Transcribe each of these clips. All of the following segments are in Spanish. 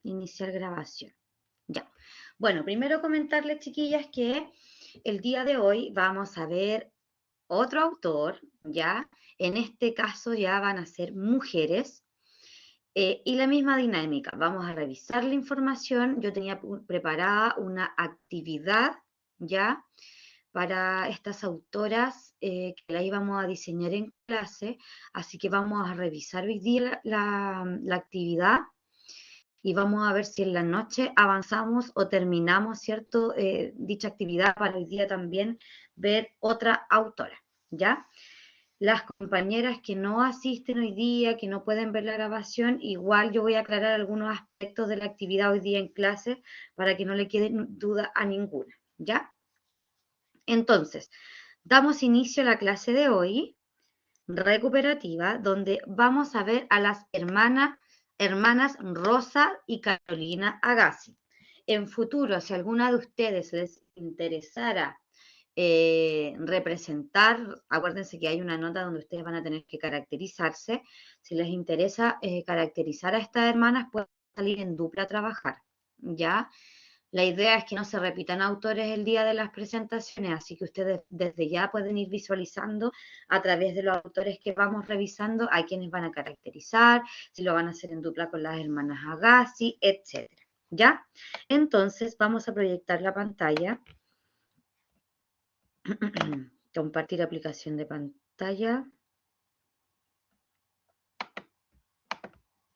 Iniciar grabación. Ya. Bueno, primero comentarles, chiquillas, que el día de hoy vamos a ver otro autor, ¿ya? En este caso ya van a ser mujeres. Y la misma dinámica, vamos a revisar la información. Yo tenía preparada una actividad, ¿ya? Para estas autoras que la íbamos a diseñar en clase, así que vamos a revisar hoy día la actividad y vamos a ver si en la noche avanzamos o terminamos, ¿cierto? Dicha actividad para hoy día también ver otra autora, ¿ya? Las compañeras que no asisten hoy día, que no pueden ver la grabación, igual yo voy a aclarar algunos aspectos de la actividad hoy día en clase para que no le quede duda a ninguna, ¿ya? Entonces, damos inicio a la clase de hoy, recuperativa, donde vamos a ver a las hermanas Rosa y Carolina Agassi. En futuro, si alguna de ustedes les interesara representar, acuérdense que hay una nota donde ustedes van a tener que caracterizarse, si les interesa caracterizar a estas hermanas, pueden salir en dupla a trabajar, ¿ya? La idea es que no se repitan autores el día de las presentaciones, así que ustedes desde ya pueden ir visualizando a través de los autores que vamos revisando a quienes van a caracterizar, si lo van a hacer en dupla con las hermanas Agassi, etc. ¿Ya? Entonces vamos a proyectar la pantalla. Compartir aplicación de pantalla.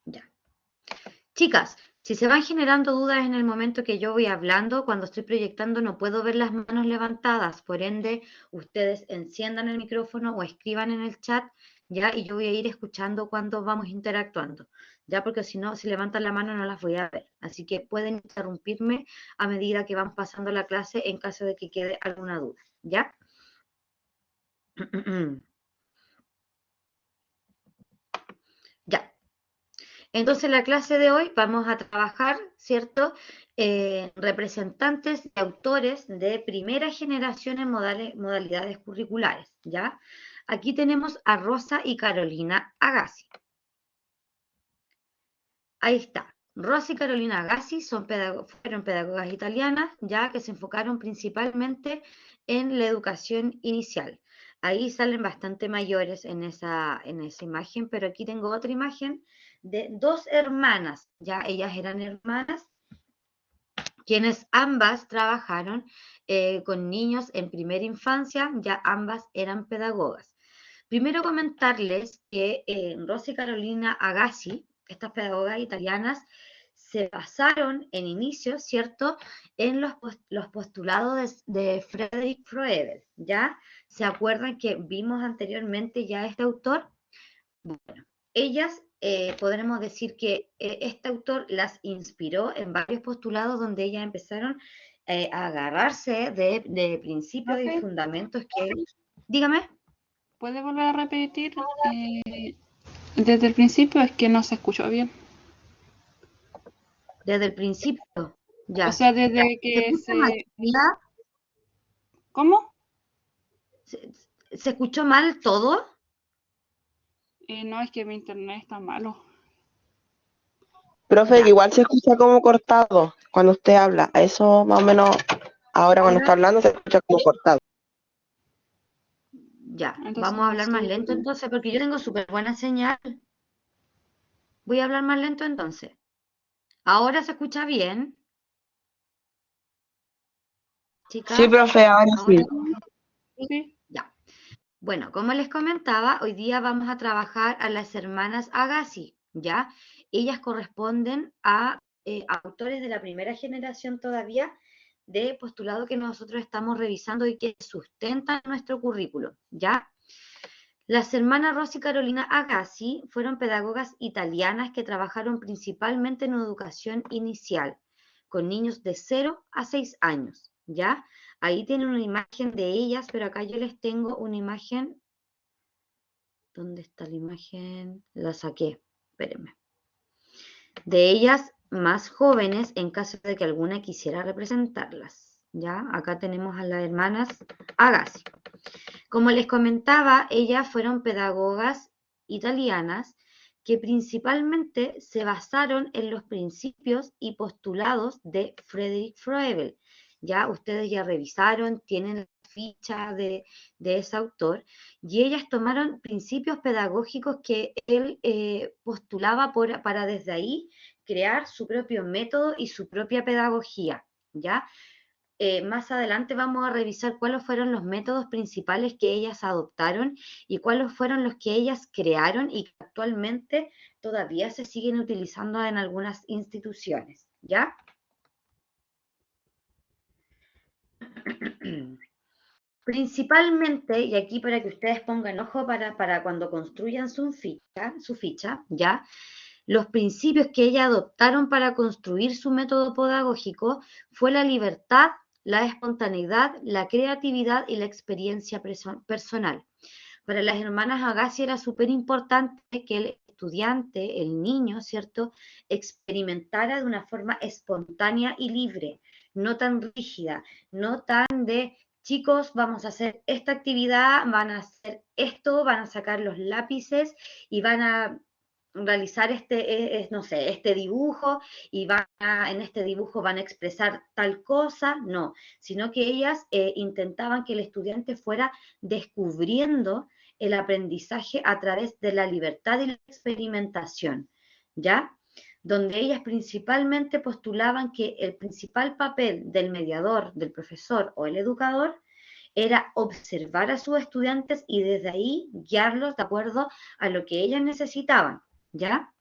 Ya. Chicas, si se van generando dudas en el momento que yo voy hablando, cuando estoy proyectando no puedo ver las manos levantadas, por ende, ustedes enciendan el micrófono o escriban en el chat, ¿ya? Y yo voy a ir escuchando cuando vamos interactuando, ¿ya? Porque si no, si levantan la mano no las voy a ver. Así que pueden interrumpirme a medida que van pasando la clase en caso de que quede alguna duda, ¿ya? Ya. Entonces, en la clase de hoy vamos a trabajar, ¿cierto? Representantes de autores de primera generación en modalidades curriculares, ¿ya? Aquí tenemos a Rosa y Carolina Agassi. Ahí está. Rosa y Carolina Agassi fueron pedagogas italianas, ya que se enfocaron principalmente en la educación inicial. Ahí salen bastante mayores en esa imagen, pero aquí tengo otra imagen de dos hermanas, ya ellas eran hermanas, quienes ambas trabajaron con niños en primera infancia, ya ambas eran pedagogas. Primero comentarles que Rosa y Carolina Agassi, estas pedagogas italianas, se basaron en inicio, ¿cierto?, en los postulados de Friedrich Froebel, ¿ya? ¿Se acuerdan que vimos anteriormente ya este autor? Bueno, ellas podremos decir que este autor las inspiró en varios postulados donde ellas empezaron a agarrarse de principios y Profe, fundamentos que... Dígame. ¿puede volver a repetir? Desde el principio es que no se escuchó bien. Desde el principio, O ya. sea, desde ¿Se que escucha mal? ¿Ya? ¿Cómo? ¿Se escuchó mal todo? No, es que mi internet está malo. Profe, que Ya, igual se escucha como cortado cuando usted habla. Eso más o menos, ahora cuando está hablando se escucha como cortado. ya. Entonces Vamos a no hablar más sé. lento entonces, porque yo tengo súper buena señal. Voy a hablar más lento entonces. ¿Ahora se escucha bien, Sí, chicas? profe, ahora ¿Ahora? sí. Sí. Sí. Ya. Bueno, como les comentaba, hoy día vamos a trabajar a las hermanas Agassi, ¿ya? Ellas corresponden a autores de la primera generación todavía de postulado que nosotros estamos revisando y que sustentan nuestro currículo, ¿ya? Las hermanas Rosa y Carolina Agassi fueron pedagogas italianas que trabajaron principalmente en educación inicial, con niños de 0 a 6 años, ¿ya? Ahí tienen una imagen de ellas, pero acá yo les tengo una imagen. ¿Dónde está la imagen? La saqué, espérenme. De ellas más jóvenes, en caso de que alguna quisiera representarlas, ¿ya? Acá tenemos a las hermanas Agassi. Como les comentaba, ellas fueron pedagogas italianas que principalmente se basaron en los principios y postulados de Friedrich Froebel. Ya ustedes ya revisaron, tienen la ficha de ese autor, y ellas tomaron principios pedagógicos que él postulaba para desde ahí crear su propio método y su propia pedagogía, ¿ya? Más adelante vamos a revisar cuáles fueron los métodos principales que ellas adoptaron y cuáles fueron los que ellas crearon y que actualmente todavía se siguen utilizando en algunas instituciones, ¿ya? Principalmente, y aquí para que ustedes pongan ojo para cuando construyan su ficha, ¿ya? Los principios que ella adoptaron para construir su método pedagógico fue la libertad, la espontaneidad, la creatividad y la experiencia personal. Para las hermanas Agassi era súper importante que el estudiante, el niño, ¿cierto?, experimentara de una forma espontánea y libre, no tan rígida, no tan de chicos, vamos a hacer esta actividad, van a hacer esto, van a sacar los lápices y van a realizar no sé, este dibujo y en este dibujo van a expresar tal cosa, no, sino que ellas intentaban que el estudiante fuera descubriendo el aprendizaje a través de la libertad y la experimentación, ¿ya? Donde ellas principalmente postulaban que el principal papel del mediador, del profesor o el educador era observar a sus estudiantes y desde ahí guiarlos de acuerdo a lo que ellas necesitaban, ¿ya?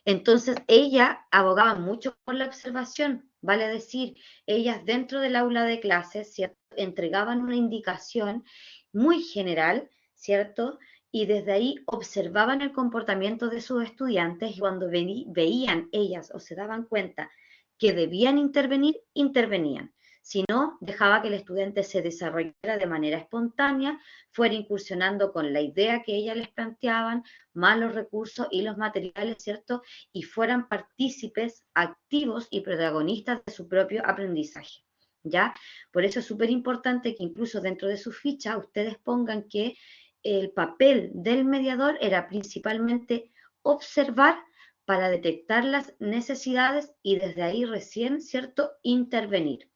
Entonces, ella abogaba mucho por la observación, vale decir, ellas dentro del aula de clases, ¿cierto?, entregaban una indicación muy general, ¿cierto?, y desde ahí observaban el comportamiento de sus estudiantes y cuando veían ellas o se daban cuenta que debían intervenir, intervenían. Si no, dejaba que el estudiante se desarrollara de manera espontánea, fuera incursionando con la idea que ellas les planteaban, más los recursos y los materiales, ¿cierto? Y fueran partícipes activos y protagonistas de su propio aprendizaje, ¿ya? Por eso es súper importante que incluso dentro de su ficha ustedes pongan que el papel del mediador era principalmente observar para detectar las necesidades y desde ahí recién, ¿cierto?, intervenir,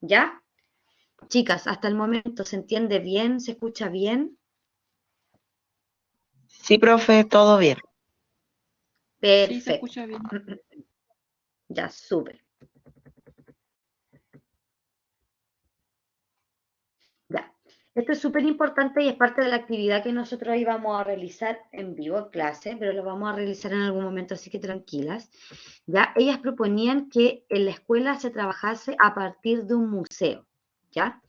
¿ya? Chicas, hasta el momento, ¿se entiende bien? ¿Se escucha bien? Sí, profe, todo bien. Sí, se Perfecto. escucha bien. Ya, súper. Ya. Esto es súper importante y es parte de la actividad que nosotros íbamos a realizar en vivo en clase, pero lo vamos a realizar en algún momento, así que tranquilas. Ya, ellas proponían que en la escuela se trabajase a partir de un museo, ¿ya?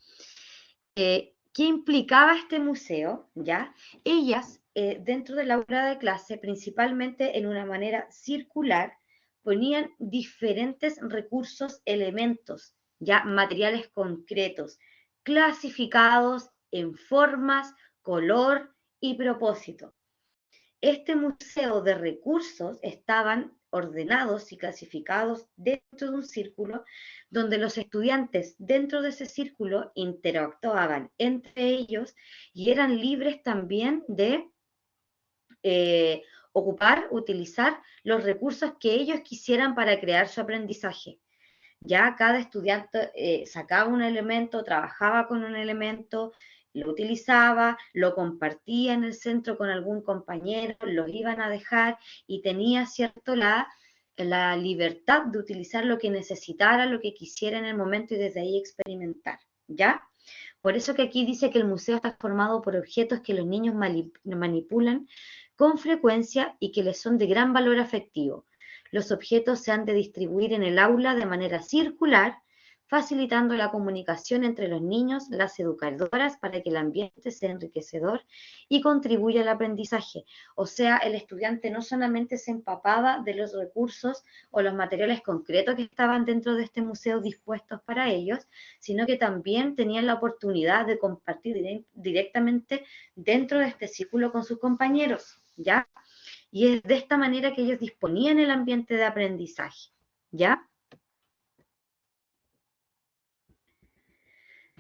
¿Qué implicaba este museo? ¿Ya? Ellas, dentro del aula de clase, principalmente en una manera circular, ponían diferentes recursos, elementos, ya materiales concretos, clasificados en formas, color y propósito. Este museo de recursos estaban ordenados y clasificados dentro de un círculo donde los estudiantes dentro de ese círculo interactuaban entre ellos y eran libres también de ocupar, utilizar los recursos que ellos quisieran para crear su aprendizaje. Ya cada estudiante sacaba un elemento, trabajaba con un elemento, lo utilizaba, lo compartía en el centro con algún compañero, los iban a dejar y tenía, ¿cierto?, la libertad de utilizar lo que necesitara, lo que quisiera en el momento y desde ahí experimentar, ¿ya? Por eso que aquí dice que el museo está formado por objetos que los niños manipulan con frecuencia y que les son de gran valor afectivo. Los objetos se han de distribuir en el aula de manera circular, facilitando la comunicación entre los niños, las educadoras, para que el ambiente sea enriquecedor y contribuya al aprendizaje. O sea, el estudiante no solamente se empapaba de los recursos o los materiales concretos que estaban dentro de este museo dispuestos para ellos, sino que también tenían la oportunidad de compartir directamente dentro de este círculo con sus compañeros, ¿ya? Y es de esta manera que ellos disponían el ambiente de aprendizaje, ¿ya?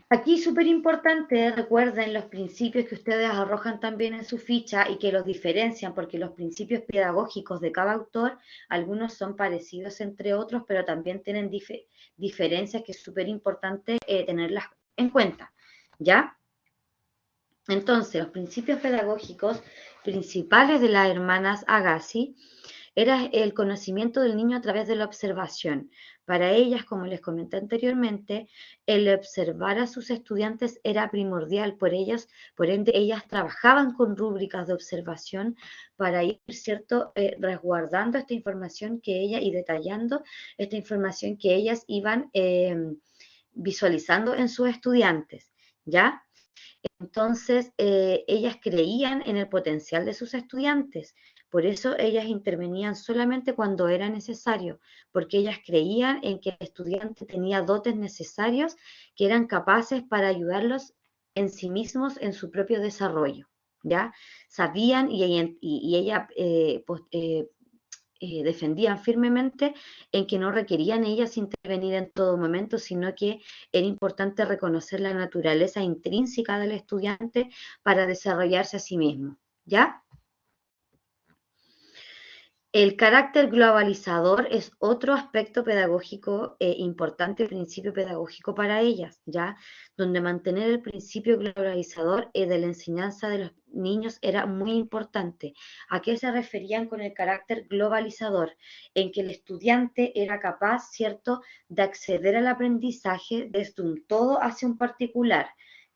Aquí súper importante, recuerden los principios que ustedes arrojan también en su ficha y que los diferencian, porque los principios pedagógicos de cada autor, algunos son parecidos entre otros, pero también tienen diferencias que es súper importante tenerlas en cuenta, ¿ya? Entonces, los principios pedagógicos principales de las hermanas Agassi era el conocimiento del niño a través de la observación. Para ellas, como les comenté anteriormente, el observar a sus estudiantes era primordial. Por ende, ellas trabajaban con rúbricas de observación para ir, ¿cierto?, resguardando esta información que ellas y detallando esta información que ellas iban visualizando en sus estudiantes, ¿ya? Entonces, ellas creían en el potencial de sus estudiantes, por eso ellas intervenían solamente cuando era necesario, porque ellas creían en que el estudiante tenía dotes necesarios que eran capaces para ayudarlos en sí mismos en su propio desarrollo, ¿ya? Sabían y ella defendían firmemente en que no requerían ellas intervenir en todo momento, sino que era importante reconocer la naturaleza intrínseca del estudiante para desarrollarse a sí mismo, ¿ya? El carácter globalizador es otro aspecto pedagógico importante, principio pedagógico para ellas, ¿ya? Donde mantener el principio globalizador de la enseñanza de los niños era muy importante. ¿A qué se referían con el carácter globalizador? En que el estudiante era capaz, ¿cierto?, de acceder al aprendizaje desde un todo hacia un particular.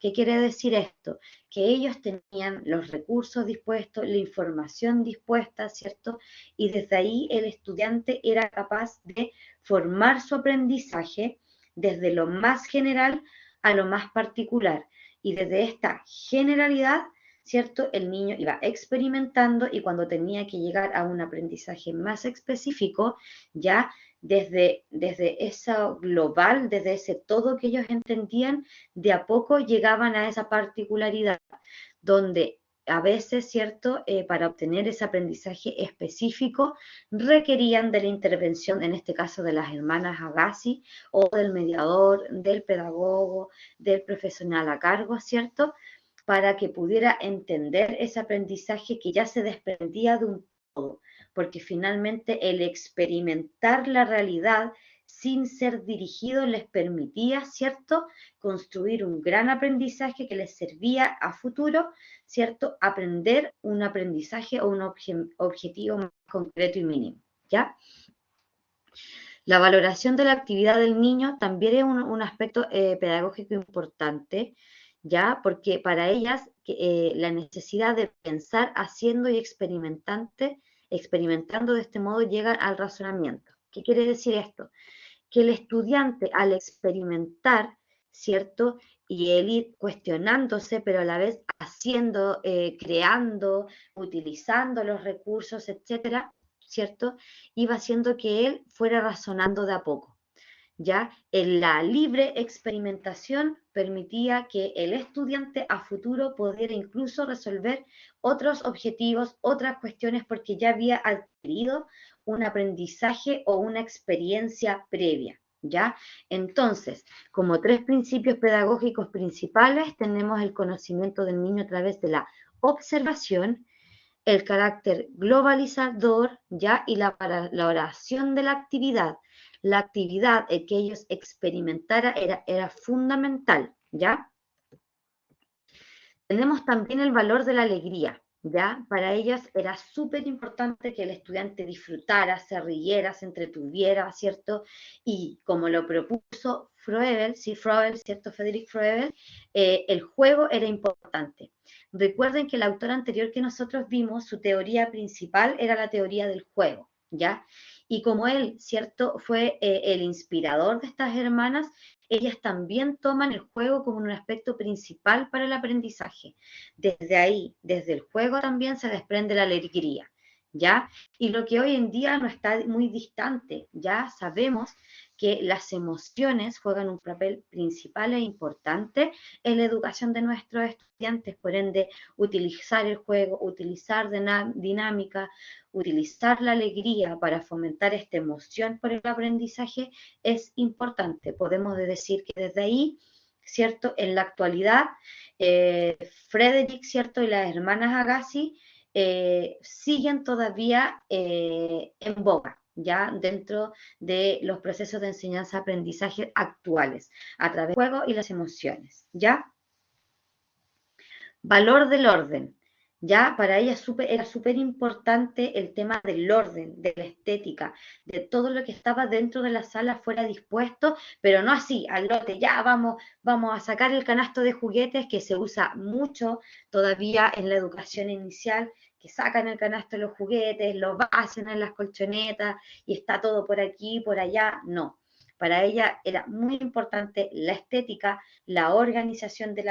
¿Qué quiere decir esto? Que ellos tenían los recursos dispuestos, la información dispuesta, ¿cierto? Y desde ahí el estudiante era capaz de formar su aprendizaje desde lo más general a lo más particular. Y desde esta generalidad, ¿cierto? El niño iba experimentando y cuando tenía que llegar a un aprendizaje más específico, ya desde eso global, desde ese todo que ellos entendían, de a poco llegaban a esa particularidad, donde a veces, ¿cierto?, para obtener ese aprendizaje específico, requerían de la intervención, en este caso de las hermanas Agassi, o del mediador, del pedagogo, del profesional a cargo, ¿cierto?, para que pudiera entender ese aprendizaje que ya se desprendía de un todo, porque finalmente el experimentar la realidad sin ser dirigido les permitía, ¿cierto?, construir un gran aprendizaje que les servía a futuro, ¿cierto?, aprender un aprendizaje o un objetivo más concreto y mínimo, ¿ya? La valoración de la actividad del niño también es un aspecto pedagógico importante, ¿ya? Porque para ellas la necesidad de pensar haciendo y experimentando de este modo llegan al razonamiento. ¿Qué quiere decir esto? Que el estudiante al experimentar, ¿cierto? Y él ir cuestionándose, pero a la vez haciendo, creando, utilizando los recursos, etcétera, ¿cierto? Iba haciendo que él fuera razonando de a poco. ¿Ya? En la libre experimentación permitía que el estudiante a futuro pudiera incluso resolver otros objetivos, otras cuestiones, porque ya había adquirido un aprendizaje o una experiencia previa, ¿ya? Entonces, como tres principios pedagógicos principales, tenemos el conocimiento del niño a través de la observación, el carácter globalizador, ¿ya? Y la valoración de la actividad. La actividad que ellos experimentaran era fundamental, ¿ya? Tenemos también el valor de la alegría, ¿ya? Para ellos era súper importante que el estudiante disfrutara, se riera, se entretuviera, ¿cierto? Y como lo propuso Froebel, sí, Froebel, ¿cierto? Friedrich Froebel, el juego era importante. Recuerden que el autor anterior que nosotros vimos, su teoría principal era la teoría del juego, ¿ya? Y como él, ¿cierto?, fue el inspirador de estas hermanas, ellas también toman el juego como un aspecto principal para el aprendizaje. Desde ahí, desde el juego también se desprende la alegría, ¿ya? Y lo que hoy en día no está muy distante, ya sabemos que las emociones juegan un papel principal e importante en la educación de nuestros estudiantes, por ende, utilizar el juego, utilizar dinámica, utilizar la alegría para fomentar esta emoción por el aprendizaje es importante. Podemos decir que desde ahí ¿cierto? En la actualidad, Frederick, ¿cierto? Y las hermanas Agassi siguen todavía en boga, ya dentro de los procesos de enseñanza-aprendizaje actuales, a través del juego y las emociones, ¿ya? Valor del orden. Ya para ella era súper importante el tema del orden, de la estética, de todo lo que estaba dentro de la sala fuera dispuesto, pero no así, al lote, ya vamos a sacar el canasto de juguetes que se usa mucho todavía en la educación inicial, que sacan el canasto de los juguetes, lo hacen en las colchonetas y está todo por aquí, por allá, no. Para ella era muy importante la estética, la organización del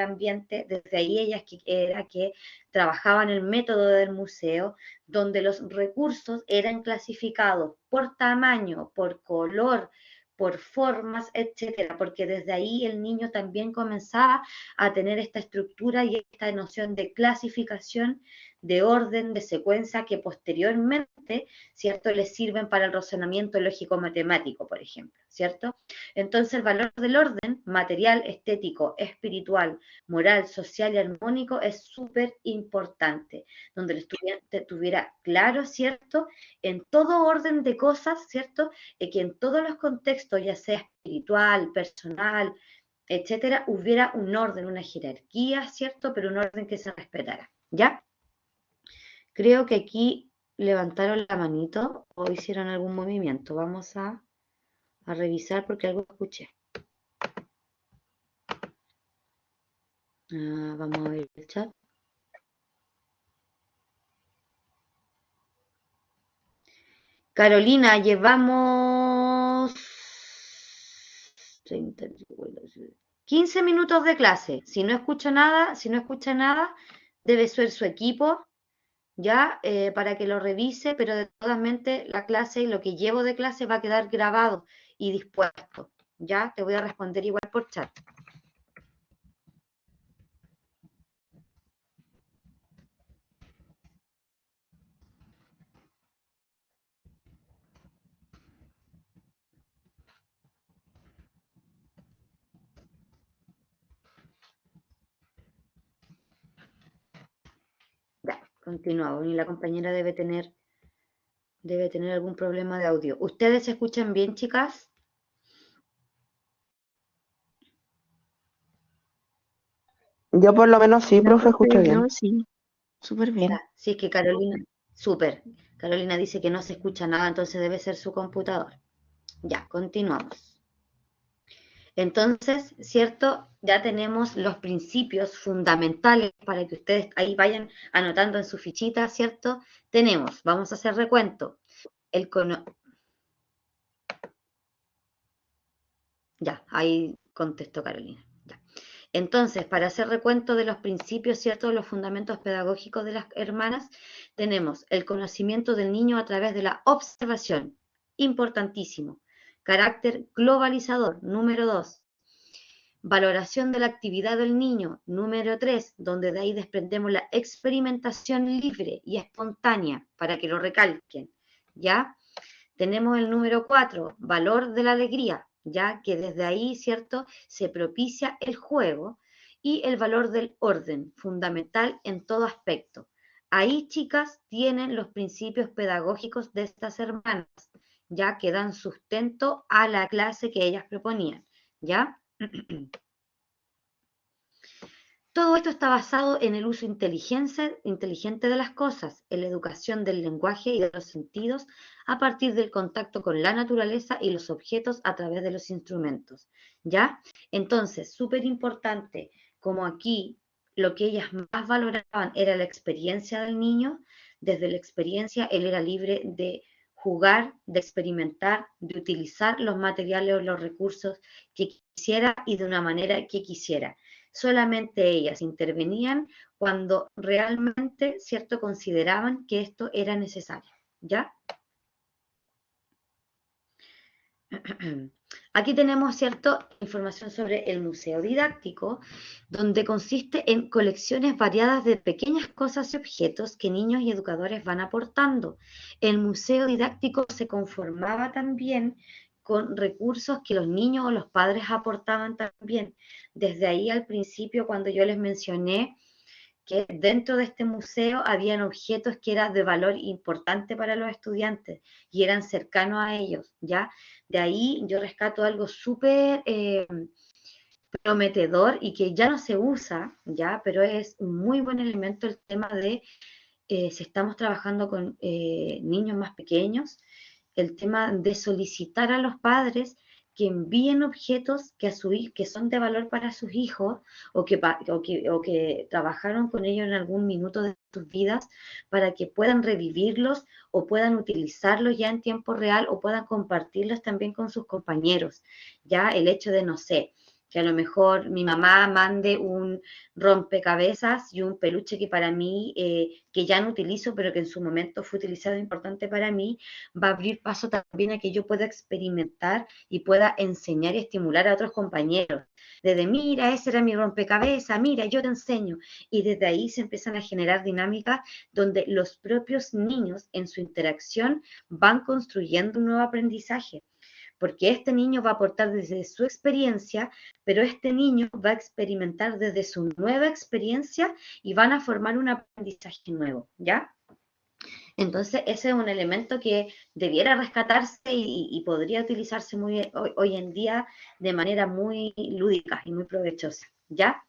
ambiente, desde ahí ellas era que trabajaban el método del museo, donde los recursos eran clasificados por tamaño, por color, por formas, etcétera, porque desde ahí el niño también comenzaba a tener esta estructura y esta noción de clasificación, de orden, de secuencia, que posteriormente, ¿cierto?, les sirven para el razonamiento lógico-matemático, por ejemplo, ¿cierto? Entonces, el valor del orden material, estético, espiritual, moral, social y armónico es súper importante, donde el estudiante tuviera claro, ¿cierto?, en todo orden de cosas, ¿cierto?, que en todos los contextos, ya sea espiritual, personal, etcétera, hubiera un orden, una jerarquía, ¿cierto?, pero un orden que se respetara, ¿ya? Creo que aquí levantaron la manito o hicieron algún movimiento. Vamos a revisar porque algo escuché. Vamos a ver el chat. Carolina, llevamos 15 minutos de clase. Si no escucha nada, debe ser su equipo, ya, para que lo revise, pero de todas maneras la clase y lo que llevo de clase va a quedar grabado y dispuesto. Ya, te voy a responder igual por chat. Ya, continuamos. Y la compañera debe tener algún problema de audio. ¿Ustedes se escuchan bien, chicas? Yo por lo menos sí, profe, escucho bien. Yo sí, súper bien. Ya, sí, es que Carolina, súper. Carolina dice que no se escucha nada, entonces debe ser su computador. Ya, continuamos. Entonces, ¿cierto? Ya tenemos los principios fundamentales para que ustedes ahí vayan anotando en su fichita, ¿cierto? Tenemos, vamos a hacer recuento. Ya, ahí contestó Carolina. Ya. Entonces, para hacer recuento de los principios, ¿cierto? Los fundamentos pedagógicos de las hermanas, tenemos el conocimiento del niño a través de la observación, importantísimo. Carácter globalizador, número 2. Valoración de la actividad del niño, número 3, donde de ahí desprendemos la experimentación libre y espontánea, para que lo recalquen, ¿ya? Tenemos el número 4, valor de la alegría, ya que desde ahí, ¿cierto?, se propicia el juego, y el valor del orden, fundamental en todo aspecto. Ahí, chicas, tienen los principios pedagógicos de estas hermanas, ya que dan sustento a la clase que ellas proponían, ¿ya? Todo esto está basado en el uso inteligente de las cosas, en la educación del lenguaje y de los sentidos a partir del contacto con la naturaleza y los objetos a través de los instrumentos, ¿ya? Entonces, súper importante, como aquí lo que ellas más valoraban era la experiencia del niño, desde la experiencia él era libre de jugar, de experimentar, de utilizar los materiales o los recursos que quisiera y de una manera que quisiera. Solamente ellas intervenían cuando realmente, ¿cierto?, consideraban que esto era necesario, ¿ya? Aquí tenemos, ¿cierto?, información sobre el museo didáctico, donde consiste en colecciones variadas de pequeñas cosas y objetos que niños y educadores van aportando. El museo didáctico se conformaba también con recursos que los niños o los padres aportaban también. Desde ahí al principio, cuando yo les mencioné que dentro de este museo habían objetos que eran de valor importante para los estudiantes y eran cercanos a ellos, ¿ya? De ahí yo rescato algo súper prometedor y que ya no se usa, ¿ya? Pero es un muy buen elemento el tema de si estamos trabajando con niños más pequeños, el tema de solicitar a los padres que envíen objetos que, que son de valor para sus hijos o que trabajaron con ellos en algún minuto de sus vidas para que puedan revivirlos o puedan utilizarlos ya en tiempo real o puedan compartirlos también con sus compañeros. Ya el hecho de, no sé, que a lo mejor mi mamá mande un rompecabezas y un peluche que para mí, que ya no utilizo, pero que en su momento fue utilizado importante para mí, va a abrir paso también a que yo pueda experimentar y pueda enseñar y estimular a otros compañeros. Desde, mira, ese era mi rompecabezas, mira, yo te enseño. Y desde ahí se empiezan a generar dinámicas donde los propios niños en su interacción van construyendo un nuevo aprendizaje porque este niño va a aportar desde su experiencia, pero este niño va a experimentar desde su nueva experiencia y van a formar un aprendizaje nuevo, ¿ya? Entonces, ese es un elemento que debiera rescatarse y podría utilizarse hoy en día de manera muy lúdica y muy provechosa, ¿ya?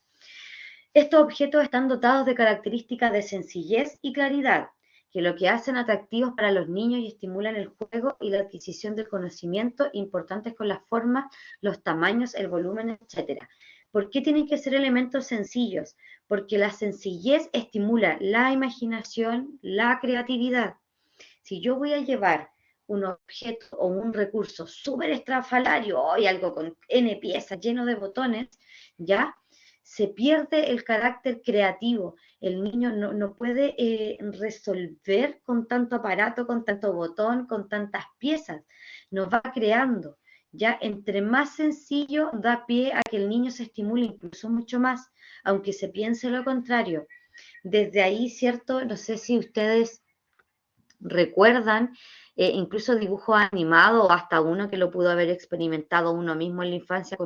Estos objetos están dotados de características de sencillez y claridad, que lo que hacen atractivos para los niños y estimulan el juego y la adquisición del conocimiento, importantes con las formas, los tamaños, el volumen, etc. ¿Por qué tienen que ser elementos sencillos? Porque la sencillez estimula la imaginación, la creatividad. Si yo voy a llevar un objeto o un recurso súper estrafalario, o algo con N piezas, lleno de botones, ¿ya? Se pierde el carácter creativo. El niño no puede resolver con tanto aparato, con tanto botón, con tantas piezas. Nos va creando. Ya entre más sencillo da pie a que el niño se estimule incluso mucho más, aunque se piense lo contrario. Desde ahí, ¿cierto? No sé si ustedes recuerdan incluso dibujos animados o hasta uno que lo pudo haber experimentado uno mismo en la infancia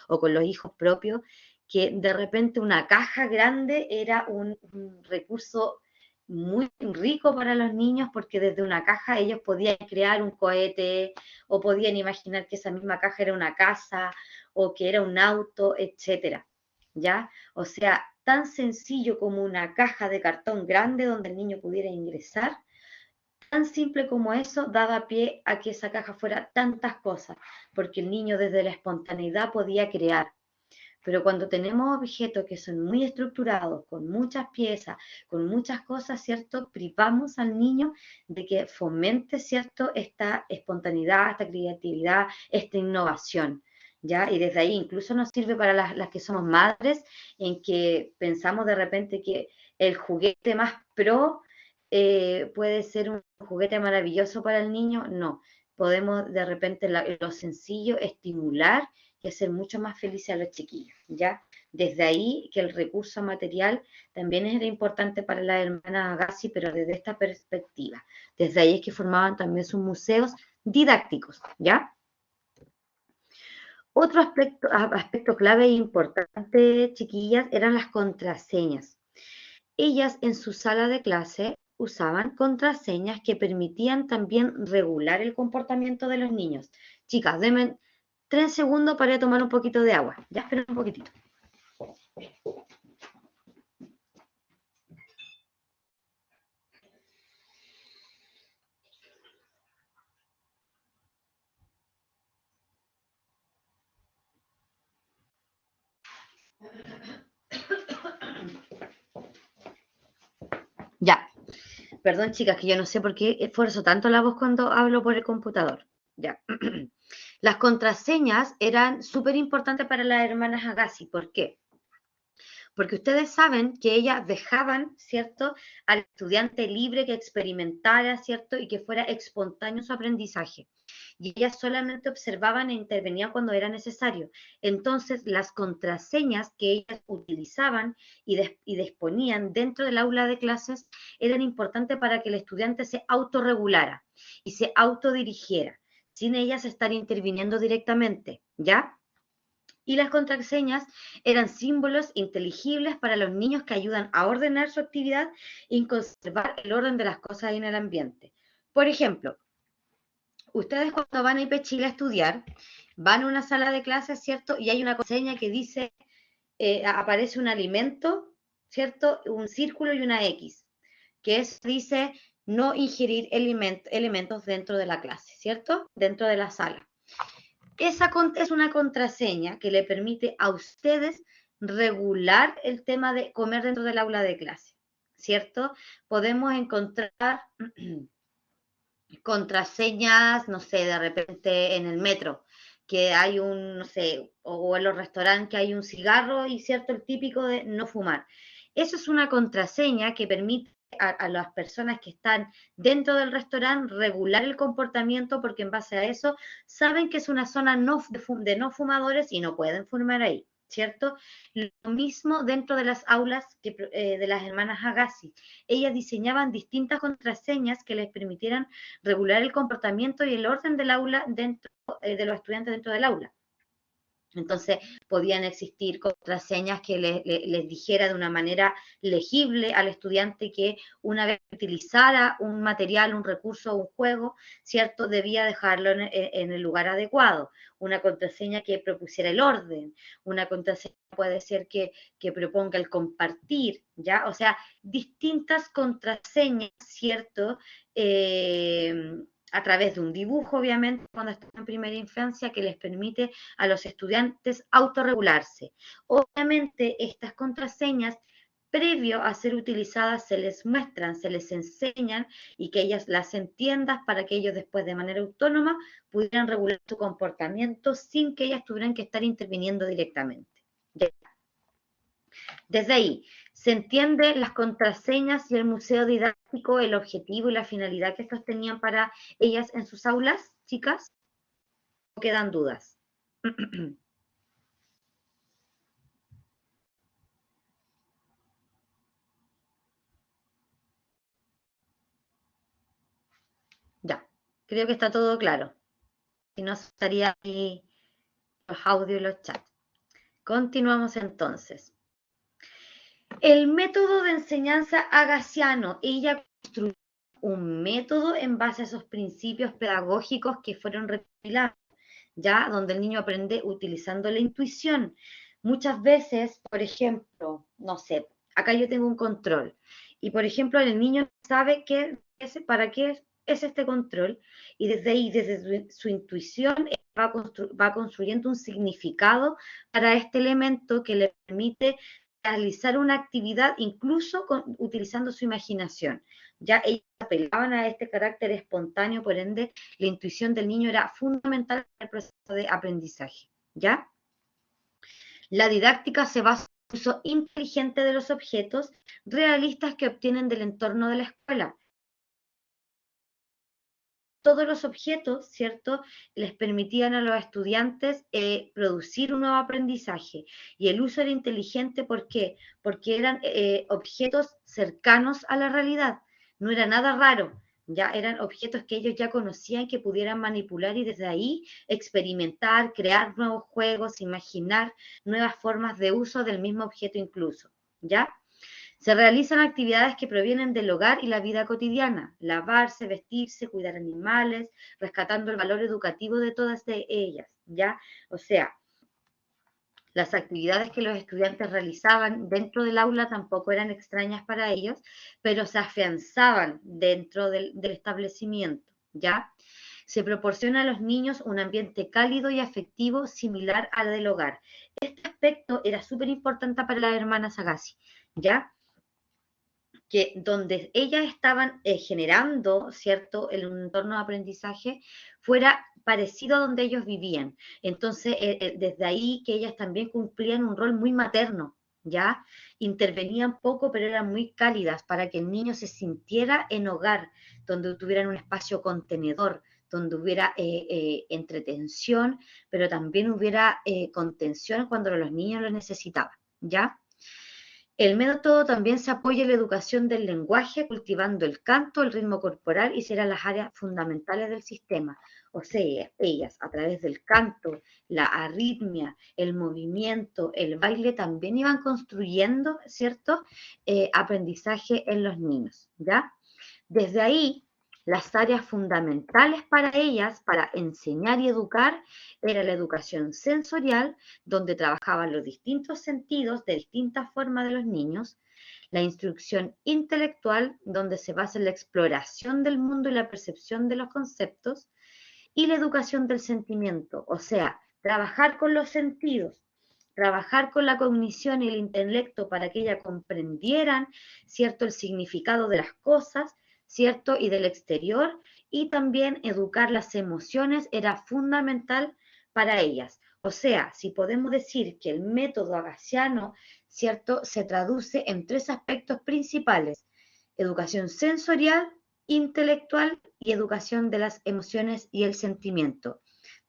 o con los hijos propios, que de repente una caja grande era un recurso muy rico para los niños porque desde una caja ellos podían crear un cohete o podían imaginar que esa misma caja era una casa o que era un auto, etcétera, ¿ya? O sea, tan sencillo como una caja de cartón grande donde el niño pudiera ingresar, tan simple como eso daba pie a que esa caja fuera tantas cosas, porque el niño desde la espontaneidad podía crear. Pero cuando tenemos objetos que son muy estructurados, con muchas piezas, con muchas cosas, ¿cierto? Privamos al niño de que fomente, ¿cierto? Esta espontaneidad, esta creatividad, esta innovación, ¿ya? Y desde ahí incluso nos sirve para las que somos madres, en que pensamos de repente que el juguete más pro puede ser un juguete maravilloso para el niño. No, podemos de repente lo sencillo estimular y hacer mucho más felices a los chiquillos, ¿ya? Desde ahí que el recurso material también era importante para las hermanas Agassi, pero desde esta perspectiva. Desde ahí es que formaban también sus museos didácticos, ¿ya? Otro aspecto clave e importante, chiquillas, eran las contraseñas. Ellas en su sala de clase usaban contraseñas que permitían también regular el comportamiento de los niños. Chicas, denme 3 segundos para tomar un poquito de agua. Ya esperen un poquitito. Ya. Perdón, chicas, que yo no sé por qué esfuerzo tanto la voz cuando hablo por el computador. Ya. Las contraseñas eran súper importantes para las hermanas Agassi. ¿Por qué? Porque ustedes saben que ellas dejaban, ¿cierto?, al estudiante libre que experimentara, ¿cierto?, y que fuera espontáneo su aprendizaje. Y ellas solamente observaban e intervenían cuando era necesario. Entonces, las contraseñas que ellas utilizaban y disponían dentro del aula de clases eran importantes para que el estudiante se autorregulara y se autodirigiera. sin ellas estar interviniendo directamente, ¿ya? Y las contraseñas eran símbolos inteligibles para los niños que ayudan a ordenar su actividad y conservar el orden de las cosas en el ambiente. Por ejemplo, ustedes cuando van a IPChile a estudiar, van a una sala de clases, ¿cierto? Y hay una contraseña que dice, aparece un alimento, ¿cierto? Un círculo y una X, que es, dice, no ingerir elementos dentro de la clase, ¿cierto? Dentro de la sala. Esa es una contraseña que le permite a ustedes regular el tema de comer dentro del aula de clase, ¿cierto? Podemos encontrar contraseñas, no sé, de repente en el metro, que hay un, no sé, o en los restaurantes que hay un cigarro y cierto, el típico de no fumar. Eso es una contraseña que permite a las personas que están dentro del restaurante regular el comportamiento porque en base a eso saben que es una zona de no fumadores y no pueden fumar ahí, ¿cierto? Lo mismo dentro de las aulas de las hermanas Agassi. Ellas diseñaban distintas contraseñas que les permitieran regular el comportamiento y el orden del aula dentro de los estudiantes dentro del aula. Entonces, podían existir contraseñas que les dijera de una manera legible al estudiante que una vez que utilizara un material, un recurso o un juego, ¿cierto? Debía dejarlo en el lugar adecuado. Una contraseña que propusiera el orden. Una contraseña puede ser que proponga el compartir, ¿ya? O sea, distintas contraseñas, ¿cierto? A través de un dibujo, obviamente, cuando están en primera infancia, que les permite a los estudiantes autorregularse. Obviamente, estas contraseñas, previo a ser utilizadas, se les muestran, se les enseñan y que ellas las entiendan para que ellos después de manera autónoma pudieran regular su comportamiento sin que ellas tuvieran que estar interviniendo directamente. Desde ahí, ¿se entiende las contraseñas y el museo didáctico, el objetivo y la finalidad que estos tenían para ellas en sus aulas, chicas? ¿O quedan dudas? Ya, creo que está todo claro. Si no, estaría ahí los audios y los chats. Continuamos entonces. El método de enseñanza agassiano, ella construyó un método en base a esos principios pedagógicos que fueron recopilados, ¿ya? Donde el niño aprende utilizando la intuición. Muchas veces, por ejemplo, no sé, acá yo tengo un control y, por ejemplo, el niño sabe para qué es este control y desde ahí, desde su intuición, va construyendo un significado para este elemento que le permite realizar una actividad incluso utilizando su imaginación. Ya ellos apelaban a este carácter espontáneo, por ende, la intuición del niño era fundamental en el proceso de aprendizaje. ¿Ya? La didáctica se basa en el uso inteligente de los objetos realistas que obtienen del entorno de la escuela. Todos los objetos, ¿cierto?, les permitían a los estudiantes producir un nuevo aprendizaje. Y el uso era inteligente, ¿por qué? Porque eran objetos cercanos a la realidad, no era nada raro, ya eran objetos que ellos ya conocían, que pudieran manipular y desde ahí experimentar, crear nuevos juegos, imaginar nuevas formas de uso del mismo objeto incluso, ¿ya? Se realizan actividades que provienen del hogar y la vida cotidiana, lavarse, vestirse, cuidar animales, rescatando el valor educativo de todas ellas, ¿ya? O sea, las actividades que los estudiantes realizaban dentro del aula tampoco eran extrañas para ellos, pero se afianzaban dentro del establecimiento, ¿ya? Se proporciona a los niños un ambiente cálido y afectivo similar al del hogar. Este aspecto era súper importante para las hermanas Agassi, ¿ya? Que donde ellas estaban generando, ¿cierto?, el entorno de aprendizaje fuera parecido a donde ellos vivían. Entonces, desde ahí que ellas también cumplían un rol muy materno, ¿ya? Intervenían poco, pero eran muy cálidas para que el niño se sintiera en hogar, donde tuvieran un espacio contenedor, donde hubiera entretención, pero también hubiera contención cuando los niños lo necesitaban, ¿ya? El método también se apoya en la educación del lenguaje, cultivando el canto, el ritmo corporal y serán las áreas fundamentales del sistema. O sea, ellas a través del canto, la arritmia, el movimiento, el baile, también iban construyendo, ¿cierto? Aprendizaje en los niños, ¿ya? Desde ahí, las áreas fundamentales para ellas, para enseñar y educar, era la educación sensorial, donde trabajaban los distintos sentidos de distintas formas de los niños, la instrucción intelectual, donde se basa en la exploración del mundo y la percepción de los conceptos, y la educación del sentimiento, o sea, trabajar con los sentidos, trabajar con la cognición y el intelecto para que ellas comprendieran, ¿cierto?, el significado de las cosas, ¿cierto?, y del exterior, y también educar las emociones era fundamental para ellas. O sea, si podemos decir que el método agassiano, ¿cierto?, se traduce en tres aspectos principales: educación sensorial, intelectual y educación de las emociones y el sentimiento.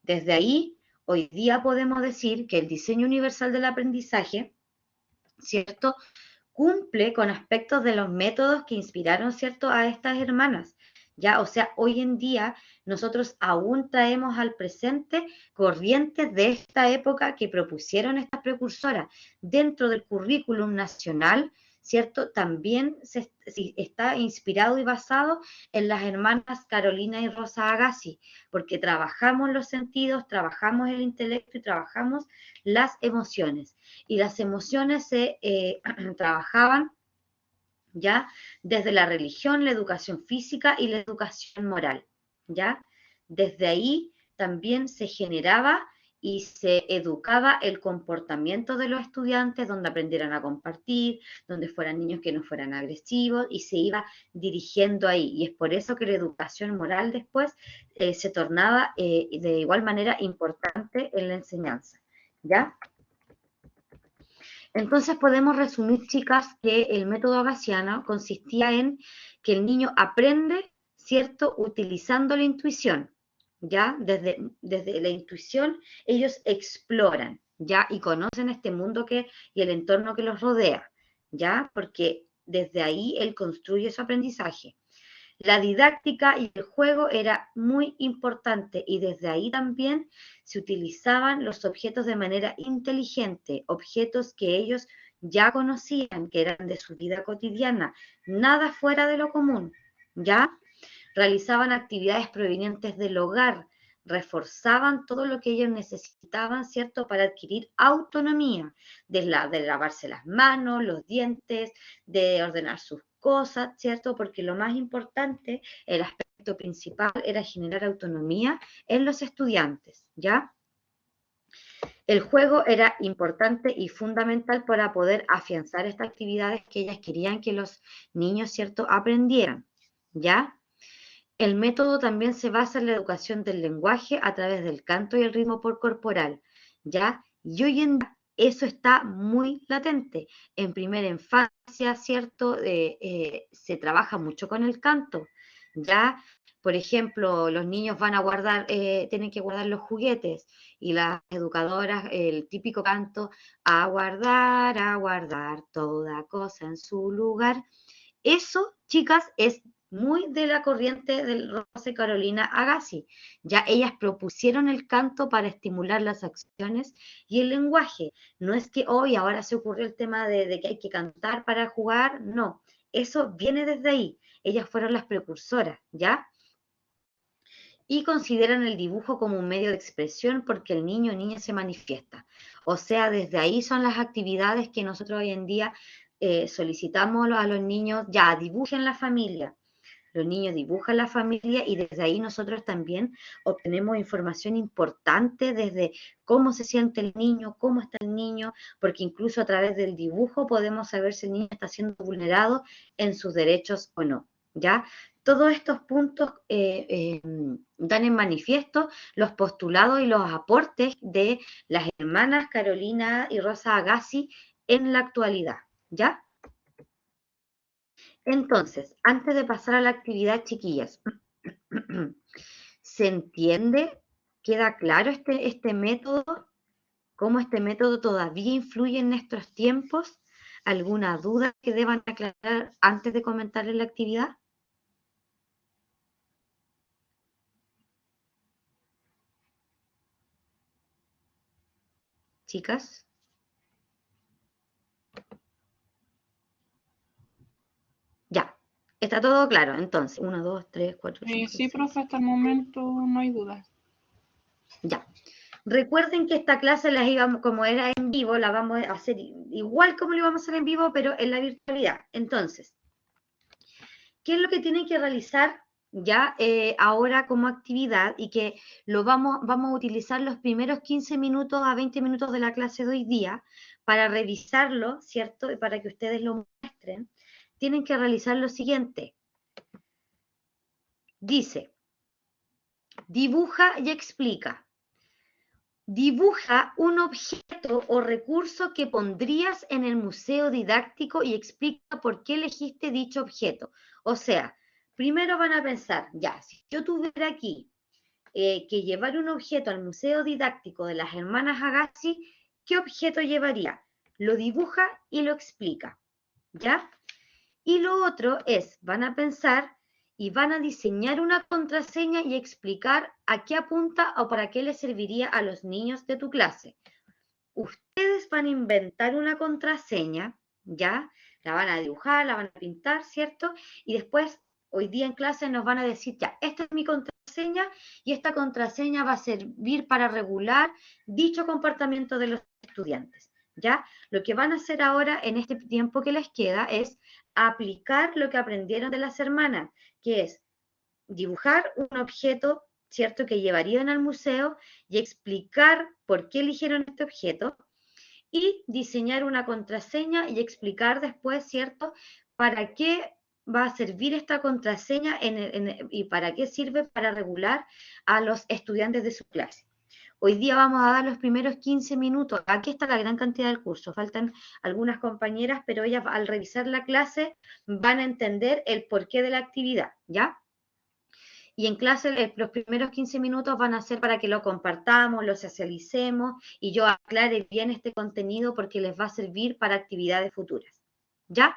Desde ahí, hoy día podemos decir que el diseño universal del aprendizaje, ¿cierto?, cumple con aspectos de los métodos que inspiraron, ¿cierto?, a estas hermanas. Ya, o sea, hoy en día nosotros aún traemos al presente corrientes de esta época que propusieron estas precursoras dentro del currículum nacional, ¿cierto? También está inspirado y basado en las hermanas Carolina y Rosa Agassi, porque trabajamos los sentidos, trabajamos el intelecto y trabajamos las emociones. Y las emociones se trabajaban ¿ya? Desde la religión, la educación física y la educación moral, ¿ya? Desde ahí también se generaba y se educaba el comportamiento de los estudiantes, donde aprendieran a compartir, donde fueran niños que no fueran agresivos, y se iba dirigiendo ahí. Y es por eso que la educación moral después se tornaba de igual manera importante en la enseñanza, ¿ya? Entonces podemos resumir, chicas, que el método agassiano consistía en que el niño aprende, ¿cierto?, utilizando la intuición, ¿ya? Desde la intuición ellos exploran, ¿ya? Y conocen este mundo y el entorno que los rodea, ¿ya? Porque desde ahí él construye su aprendizaje. La didáctica y el juego era muy importante y desde ahí también se utilizaban los objetos de manera inteligente, objetos que ellos ya conocían, que eran de su vida cotidiana, nada fuera de lo común, ¿ya? Realizaban actividades provenientes del hogar, reforzaban todo lo que ellos necesitaban, ¿cierto?, para adquirir autonomía, de lavarse las manos, los dientes, de ordenar sus cosas, ¿cierto? Porque lo más importante, el aspecto principal era generar autonomía en los estudiantes, ¿ya? El juego era importante y fundamental para poder afianzar estas actividades que ellas querían que los niños, ¿cierto?, aprendieran, ¿ya? El método también se basa en la educación del lenguaje a través del canto y el ritmo corporal, ¿ya? Y hoy en día eso está muy latente. En primera infancia, ¿cierto? Se trabaja mucho con el canto, ¿ya? Por ejemplo, los niños van a guardar, tienen que guardar los juguetes y las educadoras, el típico canto, a guardar toda cosa en su lugar. Eso, chicas, es muy de la corriente del Rosa y Carolina Agassi. Ya ellas propusieron el canto para estimular las acciones y el lenguaje. No es que hoy ahora se ocurrió el tema de que hay que cantar para jugar, no. Eso viene desde ahí. Ellas fueron las precursoras, ¿ya? Y consideran el dibujo como un medio de expresión porque el niño o niña se manifiesta. O sea, desde ahí son las actividades que nosotros hoy en día solicitamos a los niños, ya dibujen la familia. Los niños dibujan la familia y desde ahí nosotros también obtenemos información importante desde cómo se siente el niño, cómo está el niño, porque incluso a través del dibujo podemos saber si el niño está siendo vulnerado en sus derechos o no, ¿ya? Todos estos puntos dan en manifiesto los postulados y los aportes de las hermanas Carolina y Rosa Agassi en la actualidad, ¿ya? Entonces, antes de pasar a la actividad, chiquillas, ¿se entiende? ¿Queda claro este método? ¿Cómo este método todavía influye en nuestros tiempos? ¿Alguna duda que deban aclarar antes de comentarles la actividad? Chicas. Ya, está todo claro. Entonces, 1, 2, 3, 4, 5, Sí, 6. profe, hasta el momento no hay dudas. Ya. Recuerden que esta clase las íbamos, como era en vivo, la vamos a hacer igual como lo íbamos a hacer en vivo, pero en la virtualidad. Entonces, ¿qué es lo que tienen que realizar ya ahora como actividad y que lo vamos a utilizar los primeros 15 minutos a 20 minutos de la clase de hoy día para revisarlo, ¿cierto? Y para que ustedes lo muestren, tienen que realizar lo siguiente. Dice, dibuja y explica. Dibuja un objeto o recurso que pondrías en el museo didáctico y explica por qué elegiste dicho objeto. O sea, primero van a pensar, ya, si yo tuviera aquí que llevar un objeto al museo didáctico de las hermanas Agassi, ¿qué objeto llevaría? Lo dibuja y lo explica, ¿ya? Y lo otro es, van a pensar y van a diseñar una contraseña y explicar a qué apunta o para qué le serviría a los niños de tu clase. Ustedes van a inventar una contraseña, ¿ya? La van a dibujar, la van a pintar, ¿cierto? Y después, hoy día en clase nos van a decir, ya, esta es mi contraseña y esta contraseña va a servir para regular dicho comportamiento de los estudiantes, ¿ya? Lo que van a hacer ahora en este tiempo que les queda es aplicar lo que aprendieron de las hermanas, que es dibujar un objeto, ¿cierto?, que llevarían al museo y explicar por qué eligieron este objeto y diseñar una contraseña y explicar después, ¿cierto?, para qué va a servir esta contraseña y para qué sirve para regular a los estudiantes de su clase. Hoy día vamos a dar los primeros 15 minutos. Aquí está la gran cantidad del curso. Faltan algunas compañeras, pero ellas al revisar la clase van a entender el porqué de la actividad, ¿ya? Y en clase los primeros 15 minutos van a ser para que lo compartamos, lo socialicemos y yo aclare bien este contenido porque les va a servir para actividades futuras. ¿Ya?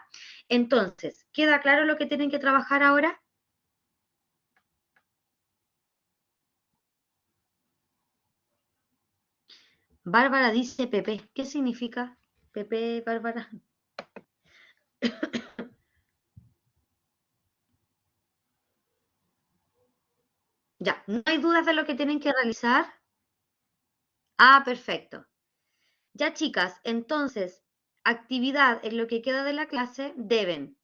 Entonces, ¿queda claro lo que tienen que trabajar ahora? Bárbara dice Pepe. ¿Qué significa Pepe, Bárbara? Ya, ¿no hay dudas de lo que tienen que realizar? Ah, perfecto. Ya, chicas, entonces, actividad en lo que queda de la clase deben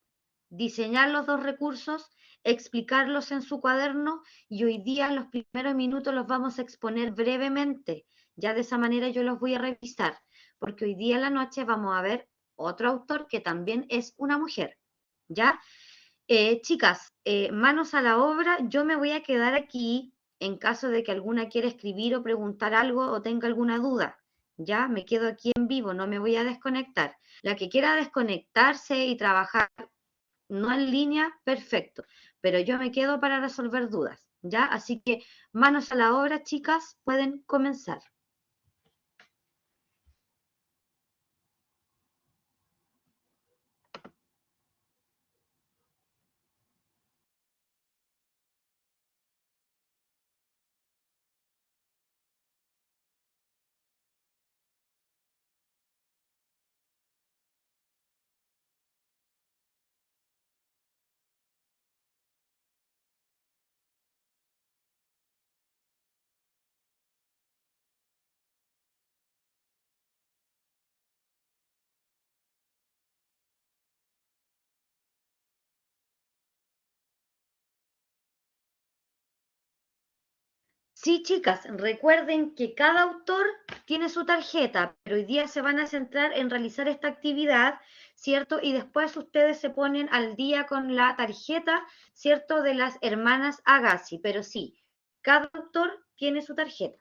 diseñar los dos recursos, explicarlos en su cuaderno y hoy día en los primeros minutos los vamos a exponer brevemente. Ya de esa manera yo los voy a revisar, porque hoy día en la noche vamos a ver otro autor que también es una mujer. ¿Ya? Chicas, manos a la obra, yo me voy a quedar aquí en caso de que alguna quiera escribir o preguntar algo o tenga alguna duda. Ya, me quedo aquí en vivo, no me voy a desconectar. La que quiera desconectarse y trabajar no en línea, perfecto, pero yo me quedo para resolver dudas, ¿ya? Así que manos a la obra, chicas, pueden comenzar. Sí, chicas, recuerden que cada autor tiene su tarjeta, pero hoy día se van a centrar en realizar esta actividad, ¿cierto? Y después ustedes se ponen al día con la tarjeta, ¿cierto? De las hermanas Agassi, pero sí, cada autor tiene su tarjeta.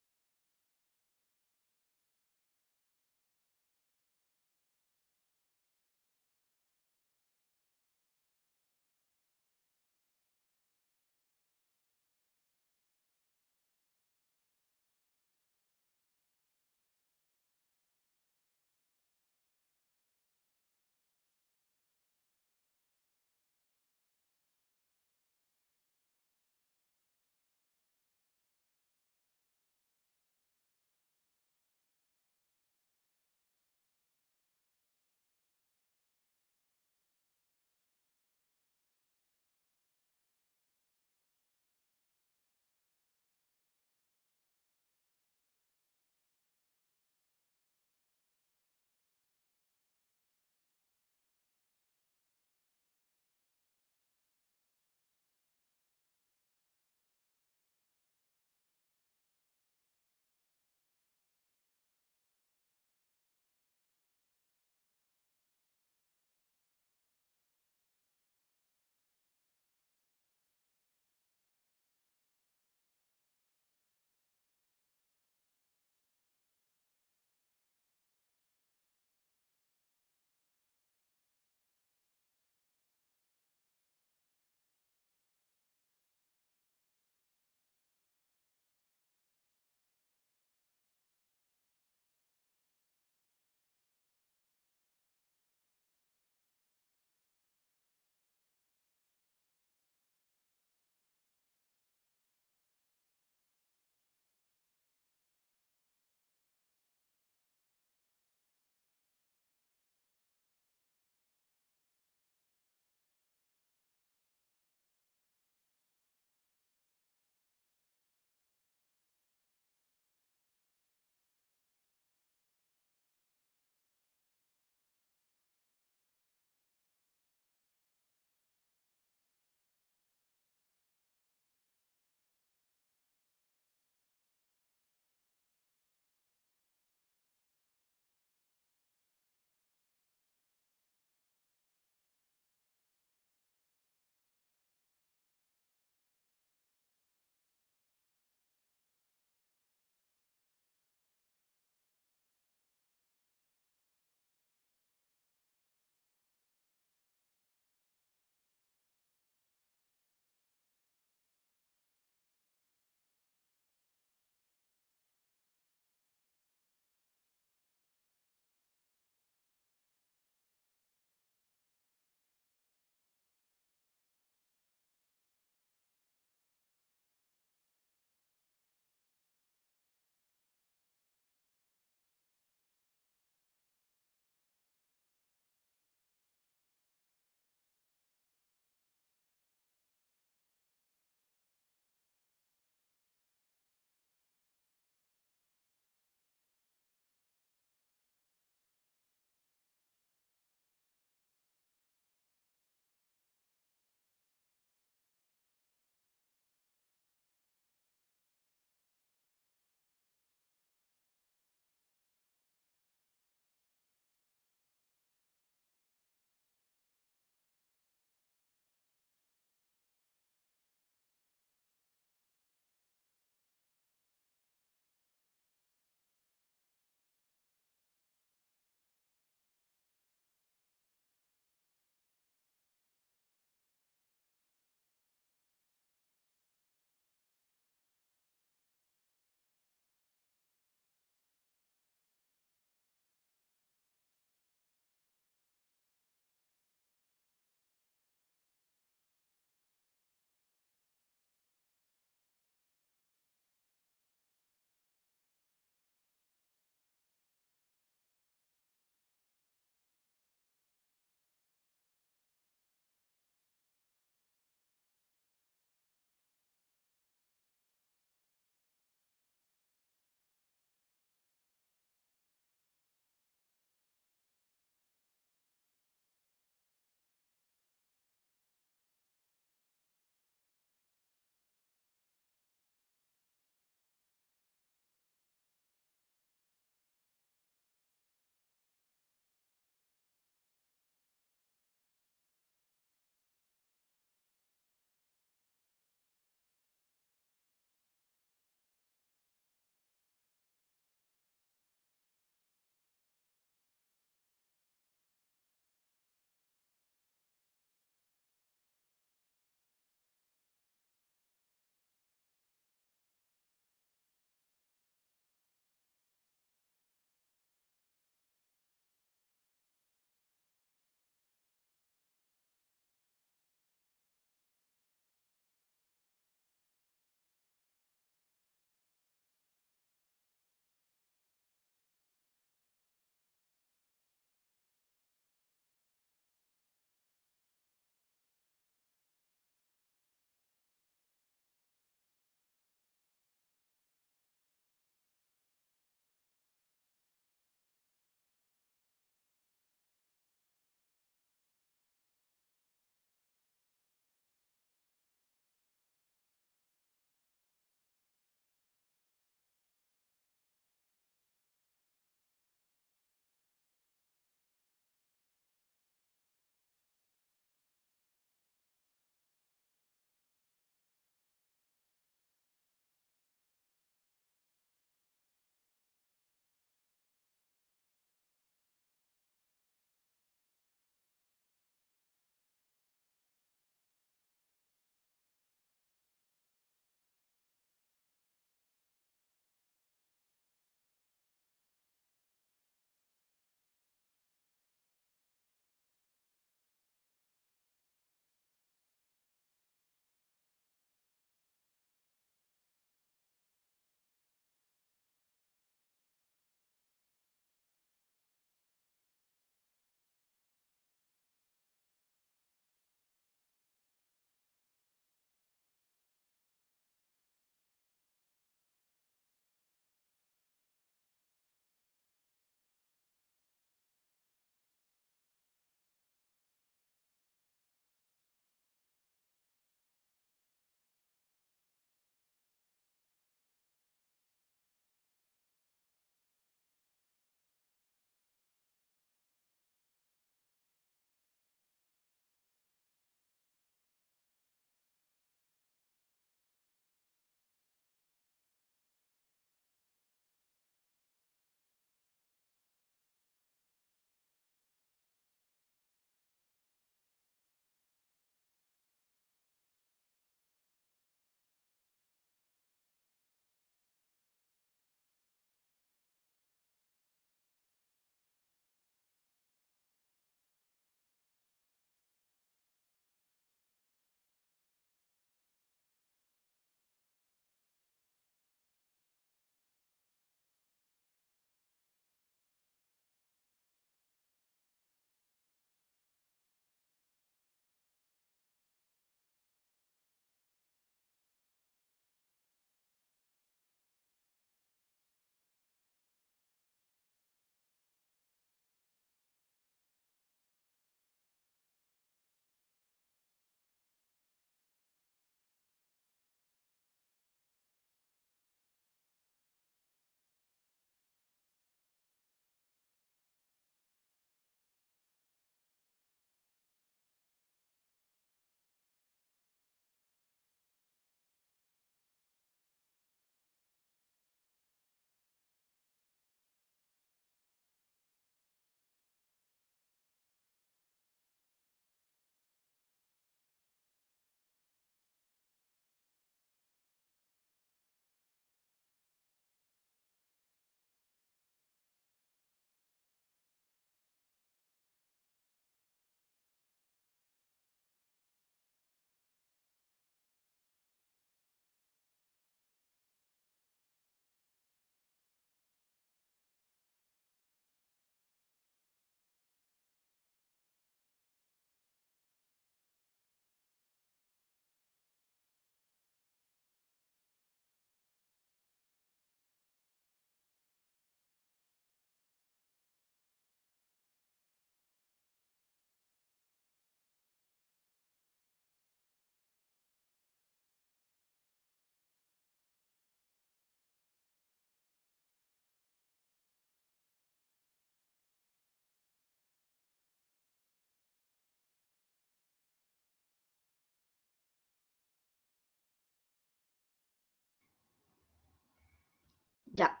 Ya.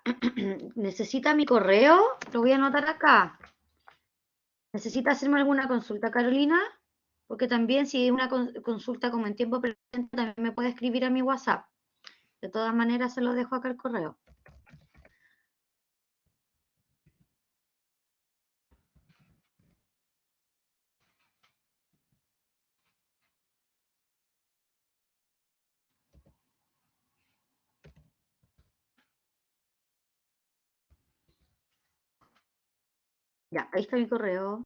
¿Necesita mi correo? Lo voy a anotar acá. ¿Necesita hacerme alguna consulta, Carolina? Porque también si es una consulta como en tiempo presente, también me puede escribir a mi WhatsApp. De todas maneras, se lo dejo acá el correo. Ya, ahí está mi correo.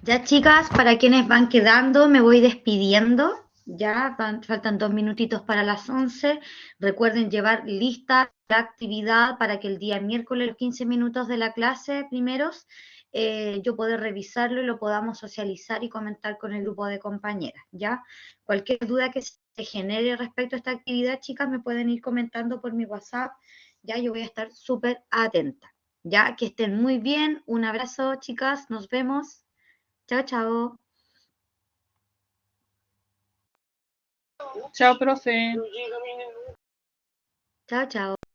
Ya, chicas, para quienes van quedando, me voy despidiendo. Ya faltan 2 minutitos para las 11. Recuerden llevar lista la actividad para que el día miércoles, los 15 minutos de la clase primeros, yo poder revisarlo y lo podamos socializar y comentar con el grupo de compañeras. Ya, cualquier duda que se genere respecto a esta actividad, chicas, me pueden ir comentando por mi WhatsApp. Ya, yo voy a estar súper atenta. Ya, que estén muy bien. Un abrazo, chicas. Nos vemos. Chao, chao. Chao, profe. Chao, chao.